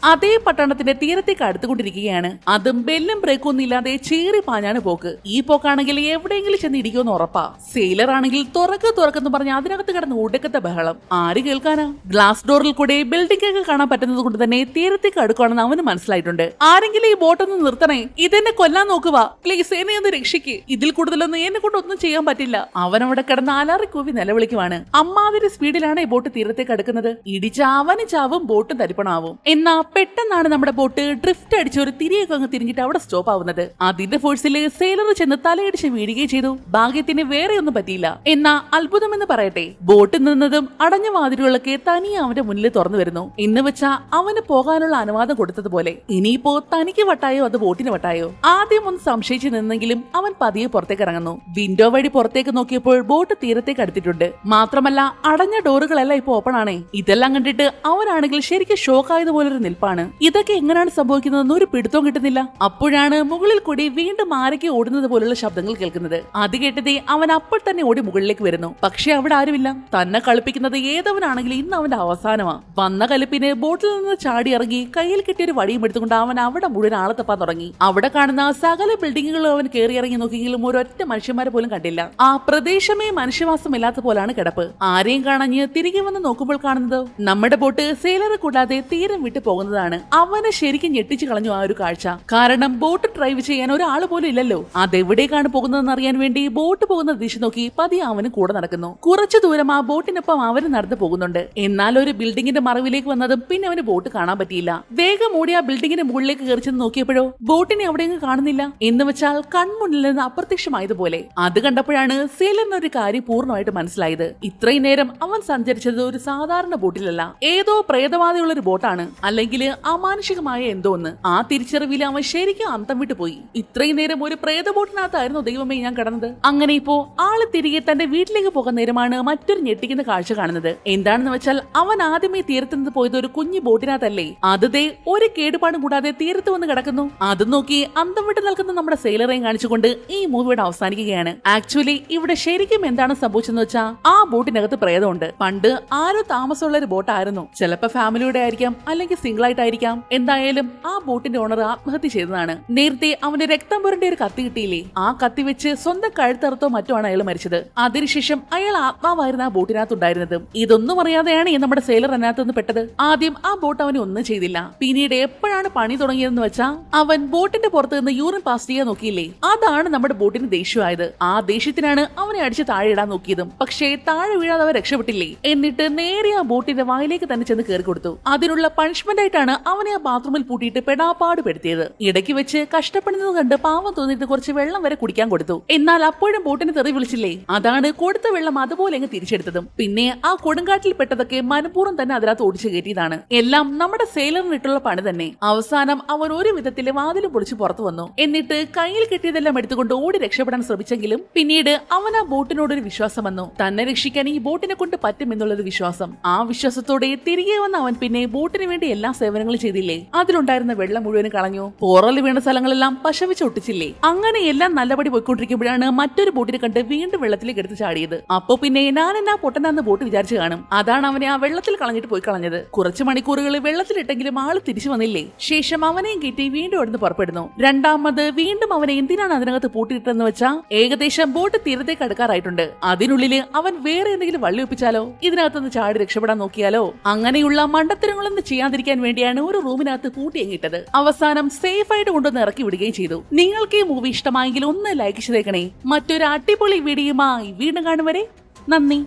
അതേ പട്ടണത്തിന്റെ തീരത്തേക്ക് അടുത്തുകൊണ്ടിരിക്കുകയാണ്. അതും ബെല്ലും ബ്രേക്കും ഒന്നും ഇല്ലാതെ ചീറി പാഞ്ഞാണ് പോക്ക്. ഈ പോക്കാണെങ്കിൽ എവിടെയെങ്കിലും ചെന്ന് ഇടിക്കുമെന്ന് ഉറപ്പാ. സെയിലർ ആണെങ്കിൽ തുറക്കെന്ന് പറഞ്ഞ് അതിനകത്ത് കിടന്ന് ഒടുക്കത്തെ ബഹളം. ആര് കേൾക്കാനാ? ഗ്ലാസ് ഡോറിൽ കൂടെ ബിൽഡിംഗ് ഒക്കെ കാണാൻ പറ്റുന്നത് കൊണ്ട് തന്നെ തീരത്തേക്ക് അടുക്കുകയാണെന്ന് അവന് മനസ്സിലായിട്ടുണ്ട്. ആരെങ്കിലും ഈ ബോട്ടൊന്ന് നിർത്തണേ, ഇതെന്നെ കൊല്ലാൻ നോക്കുക, പ്ലീസ് എന്നെ ഒന്ന് രക്ഷിക്ക്, ഇതിൽ കൂടുതലൊന്നും എന്നെ കൊണ്ട് ഒന്നും ചെയ്യാൻ പറ്റില്ല. അവൻ അവിടെ കിടന്ന് അലറി കൂവി നിലവിളിക്കുവാണ്. അമ്മാതിരി സ്പീഡിലാണ് ഈ ബോട്ട് തീരത്തേക്ക് അടുക്കുന്നത്. ഇടിച്ച അവന് ചാവും, ബോട്ടും തരിപ്പണാവും. എന്നാ പെട്ടെന്നാണ് നമ്മുടെ ബോട്ട് ഡ്രിഫ്റ്റ് അടിച്ച് ഒരു തിരിയൊക്കെ അങ്ങ് തിരിഞ്ഞിട്ട് അവിടെ സ്റ്റോപ്പ് ആവുന്നത്. അതിന്റെ ഫോഴ്സിൽ സെയിലർ ചെന്ന് തലയടിച്ച് വീഴുകയും ചെയ്തു. ഭാഗ്യത്തിന് വേറെ ഒന്നും പറ്റിയില്ല. എന്നാ അത്ഭുതം എന്ന് പറയട്ടെ, ബോട്ട് നിന്നതും അടഞ്ഞ വാതിലുകളൊക്കെ തനിയെ അവന്റെ മുന്നിൽ തുറന്നു വരുന്നു. എന്ന് വെച്ചാ അവന് പോകാനുള്ള അനുവാദം കൊടുത്തതുപോലെ. ഇനിയിപ്പോ തനിക്ക് വട്ടായോ അത് ബോട്ടിന് വട്ടായോ? ആദ്യം ഒന്ന് സംശയിച്ചു നിന്നെങ്കിലും അവൻ പതിയെ പുറത്തേക്ക് ഇറങ്ങുന്നു. വിൻഡോ വഴി പുറത്തേക്ക് നോക്കിയപ്പോൾ ബോട്ട് തീരത്തേക്ക് അടുത്തിട്ടുണ്ട്. മാത്രമല്ല അടഞ്ഞ ഡോറുകളെല്ലാം ഇപ്പൊ ഓപ്പൺ ആണേ. ഇതെല്ലാം കണ്ടിട്ട് അവനാണെങ്കിൽ ശരിക്കും ഷോക്ക് ആയതുപോലൊരു നിൽപ്പാണ്. ഇതൊക്കെ എങ്ങനെയാണ് സംഭവിക്കുന്നതെന്ന് ഒരു പിടുത്തവും കിട്ടുന്നില്ല. അപ്പോഴാണ് മുകളിൽ കൂടി വീണ്ടും ആരൊക്കെ ഓടുന്നത് പോലുള്ള ശബ്ദങ്ങൾ കേൾക്കുന്നത്. അത് കേട്ടതേ അവൻ അപ്പോൾ തന്നെ ഓടി മുകളിലേക്ക് വരുന്നു. പക്ഷെ അവിടെ ആരുമില്ല. തന്നെ കളിപ്പിക്കുന്നത് ഏതവനാണെങ്കിലും ഇന്ന് അവന്റെ അവസാനമാ. വന്ന കലിപ്പിന് ബോട്ടിൽ നിന്ന് ചാടി ഇറങ്ങി കയ്യിൽ കിട്ടിയൊരു വടിയും എടുത്തുകൊണ്ട് അവൻ അവിടെ മുഴുവൻ ആളെ തപ്പാൻ തുടങ്ങി. അവിടെ കാണുന്ന സകല ബിൽഡിങ്ങുകളും അവൻ കയറി ഇറങ്ങി നോക്കിയെങ്കിലും ഒരൊറ്റ മനുഷ്യന്മാരെ പോലും കണ്ടില്ല. ആ പ്രദേശമേ മനുഷ്യവാസമില്ലാത്ത പോലാണ് കിടപ്പ്. ആരെയും കാണഞ്ഞ് തിരികെ വന്ന് നോക്കുമ്പോൾ കാണുന്നത് നമ്മുടെ ബോട്ട് സെയിലറെ കൂടാതെ തീരം വിട്ടു പോകുന്നതാണ്. അവനെ ശരിക്കും ഞെട്ടിച്ചു കളഞ്ഞു ആ ഒരു കാഴ്ച. കാരണം ബോട്ട് ഡ്രൈവ് ചെയ്യാൻ ഒരാൾ പോലും ഇല്ലല്ലോ. അതെവിടേക്കാണ് പോകുന്നതെന്ന് അറിയാൻ വേണ്ടി ബോട്ട് പോകുന്ന ദിശ നോക്കി പതിയെ അവന് കൂടെ നടക്കുന്നു. കുറച്ചു ദൂരം ആ ബോട്ടിനൊപ്പം അവന് നടന്നു പോകുന്നുണ്ട്. എന്നാൽ ഒരു ബിൽഡിങ്ങിന്റെ മറവിലേക്ക് വന്നതും പിന്നെ അവന് ബോട്ട് കാണാൻ പറ്റിയില്ല. വേഗം ഓടി ആ ബിൽഡിങ്ങിന്റെ മുകളിലേക്ക് കയറിച്ചെന്ന് നോക്കിയപ്പോഴോ ബോട്ടിനെ അവിടെയെങ്കിലും കാണുന്നില്ല. എന്ന് വെച്ചാൽ കൺമുന്നിൽ നിന്ന് അപ്രത്യക്ഷമായതുപോലെ. അത് കണ്ടപ്പോഴാണ് സെയിലറിന് ഒരു കാര്യം പൂർണ്ണമായിട്ട് മനസ്സിലായത്. ഇത്രയും നേരം അവൻ സഞ്ചരിച്ചത് ഒരു സാധാരണ ബോട്ടിലല്ല, ഏതോ പ്രേതബാധയുള്ള ഒരു ബോട്ടാണ്, അല്ലെങ്കിൽ അമാനുഷികമായ എന്തോ ഒന്ന്. ആ തിരിച്ചറിവിൽ അവൻ ശരിക്കും അന്തം വിട്ടു പോയി. ഇത്രയും നേരം ഒരു പ്രേത ബോട്ടിനകത്തായിരുന്നു ദൈവമേ ഞാൻ കടന്നത്. അങ്ങനെ ഇപ്പോ ആള് തിരികെ തന്റെ വീട്ടിലേക്ക് പോകാൻ നേരമാണ് മറ്റൊരു ഞെട്ടിക്കുന്ന കാഴ്ച കാണുന്നത്. എന്താണെന്ന് വെച്ചാൽ അവൻ ആദ്യമേ തീരത്ത് നിന്ന് പോയത് ഒരു കുഞ്ഞു ബോട്ടിനകത്തല്ലേ. അത് ദേ ഒരു കേടുപാടും കൂടാതെ തീരത്ത് വന്ന് കിടക്കുന്നു. അത് നോക്കി അന്തം വിട്ട് നിൽക്കുന്ന നമ്മുടെ സെയിലറേയും കാണിച്ചുകൊണ്ട് ഈ മൂവിയുടെ അവസാനിക്കുകയാണ്. ആക്ച്വലി ഇവിടെ ശരിക്കും എന്താണ് സംഭവിച്ചെന്ന് വെച്ചാൽ ആ ബോട്ടിനകത്ത് പ്രേതമുണ്ട്. പണ്ട് ആരോ താമസമുള്ള ഒരു ബോട്ടായിരുന്നു. ചിലപ്പോ ഫാമിലിയുടെ ആയിരിക്കാം, അല്ലെങ്കിൽ സിംഗിൾ ആയിട്ടായിരിക്കാം. എന്തായാലും ആ ബോട്ടിന്റെ ഓണർ ആത്മഹത്യ ചെയ്തതാണ്. നേരത്തെ അവന്റെ രക്തം പുരണ്ട ഒരു കത്തി കിട്ടിയില്ലേ, ആ കത്തി വെച്ച് സ്വന്തം കഴുത്തറുത്തോ മറ്റോ ആണ് അയാൾ മരിച്ചത്. അതിനുശേഷം അയാൾ ആത്മാവായിരുന്നു ആ ബോട്ടിനകത്തുണ്ടായിരുന്നത്. ഇതൊന്നും അറിയാതെയാണ് ഈ നമ്മുടെ സെയിലർ അതിനകത്ത് നിന്ന് പെട്ടത്. ആദ്യം ആ ബോട്ട് അവന് ഒന്നും ചെയ്തില്ല. പിന്നീട് എപ്പോഴാണ് പണി തുടങ്ങിയതെന്ന് വെച്ചാൽ അവൻ ബോട്ടിന്റെ പുറത്ത് നിന്ന് യൂറിൻ പാസ് ചെയ്യാൻ നോക്കിയില്ലേ, അതാണ് നമ്മുടെ ബോട്ടിന് ദേഷ്യമായത്. ആ ദേഷ്യത്തിനാണ് അവനെ അടിച്ച് താഴെ ഇടാൻ നോക്കിയതും. പക്ഷേ താഴെ വീഴാതെ അവൻ രക്ഷപ്പെട്ടില്ലേ. എന്നിട്ട് നേരെ ആ ബോട്ടിന്റെ വായിലേക്ക് തന്നെ ചെന്ന് കയറി കൊടുത്തു. അതിനുള്ള പണിഷ്മെന്റ് ആയിട്ടാണ് അവനെ ആ ബാത്റൂമിൽ പൂട്ടിയിട്ട് പെടാപ്പാട് പെടുത്തിയത്. ഇടയ്ക്ക് വെച്ച് കഷ്ടപ്പെടുന്നത് കണ്ട് പാവം തോന്നിയിട്ട് കുറച്ച് വെള്ളം വരെ കുടിക്കാൻ കൊടുത്തു. എന്നാൽ അപ്പോഴും ബോട്ടിന് തെറി വിളിച്ചില്ലേ, അതാണ് കൊടുത്ത വെള്ളം അതുപോലെ അങ്ങ് തിരിച്ചെടുത്തതും. പിന്നെ ആ കൊടുങ്കാറ്റിൽ പെട്ടതൊക്കെ മനഃപൂർവ്വം തന്നെ അതിനകത്ത് ഓടിച്ചു കയറ്റിയതാണ്. എല്ലാം നമ്മുടെ സെയിലറിനിട്ടുള്ള പണി തന്നെ. അവസാനം അവൻ ഒരു വിധത്തില് വാതിലും പൊളിച്ച് പുറത്തു വന്നു. എന്നിട്ട് കയ്യിൽ കിട്ടിയതെല്ലാം എടുത്തുകൊണ്ട് ഓടി രക്ഷപ്പെടാൻ ശ്രമിച്ചെങ്കിലും പിന്നീട് അവൻ ആ ബോട്ടിനോടൊരു വിശ്വാസം വന്നു. തന്നെ രക്ഷിക്കാൻ ഈ ബോട്ടിനെ കൊണ്ട് പറ്റുമെന്നുള്ളൊരു വിശ്വാസം. ആ വിശ്വാസത്തോടെ തിരികെ വന്ന അവൻ പിന്നെ ബോട്ടിന് വേണ്ടി എല്ലാ സേവനങ്ങളും ചെയ്തില്ലേ. അതിലുണ്ടായിരുന്ന വെള്ളം മുഴുവനും കളഞ്ഞു. പോറൽ വീണ സ്ഥലങ്ങളെല്ലാം പശവിച്ച് ഒട്ടിച്ചില്ലേ. അങ്ങനെ എല്ലാം നല്ലപടി പോയിക്കൊണ്ടിരിക്കുമ്പോഴാണ് മറ്റൊരു ബോട്ടിനെ കണ്ട് വീണ്ടും വെള്ളത്തിലേക്ക് എടുത്ത് ചാടിയത്. അപ്പൊ പിന്നെ ഞാൻ എന്നാ പൊട്ടനാന്ന് ബോട്ട് വിചാരിച്ചു കാണും. അതാണ് അവനെ ആ വെള്ളത്തിൽ കളഞ്ഞിട്ട് പോയി കളഞ്ഞത്. കുറച്ച് മണിക്കൂറുകൾ വെള്ളത്തിലിട്ടെങ്കിലും ആള് തിരിച്ചു വന്നില്ലേ. ശേഷം അവനെയും കയറ്റി വീണ്ടും അവിടുന്ന് പുറപ്പെടുന്നു. രണ്ടാമത് വീണ്ടും അവനെ എന്തിനാണ് അതിനകത്ത് പൂട്ടിയിട്ടെന്ന് വെച്ചാൽ ഏകദേശം ബോട്ട് തീരത്തേക്ക് അടുക്കാറായിട്ടുണ്ട്. അതിനുള്ളില് അവൻ വേറെ എന്തെങ്കിലും വള്ളി ഒപ്പിച്ചാലോ, ഇതിനകത്തുനിന്ന് ചാടി രക്ഷപ്പെടാൻ നോക്കിയാലോ, അങ്ങനെയുള്ള മണ്ടത്തരങ്ങളൊന്നും ചെയ്യാതിരിക്കാൻ വേണ്ടിയാണ് ഒരു റൂമിനകത്ത് പൂട്ടിയെങ്ങിട്ടത്. അവസാനം സേഫ് ആയിട്ട് കൊണ്ടുവന്ന് ഇറക്കി വിടുകയും ചെയ്തു. നിങ്ങൾക്ക് ഈ മൂവി ഇഷ്ടമായെങ്കിൽ ഒന്ന് ലൈക്ക് ചെയ്തേക്കണേ. മറ്റൊരു അടിപൊളി വീഡിയോയുമായി വീണ്ടും കാണും വരെ നന്ദി.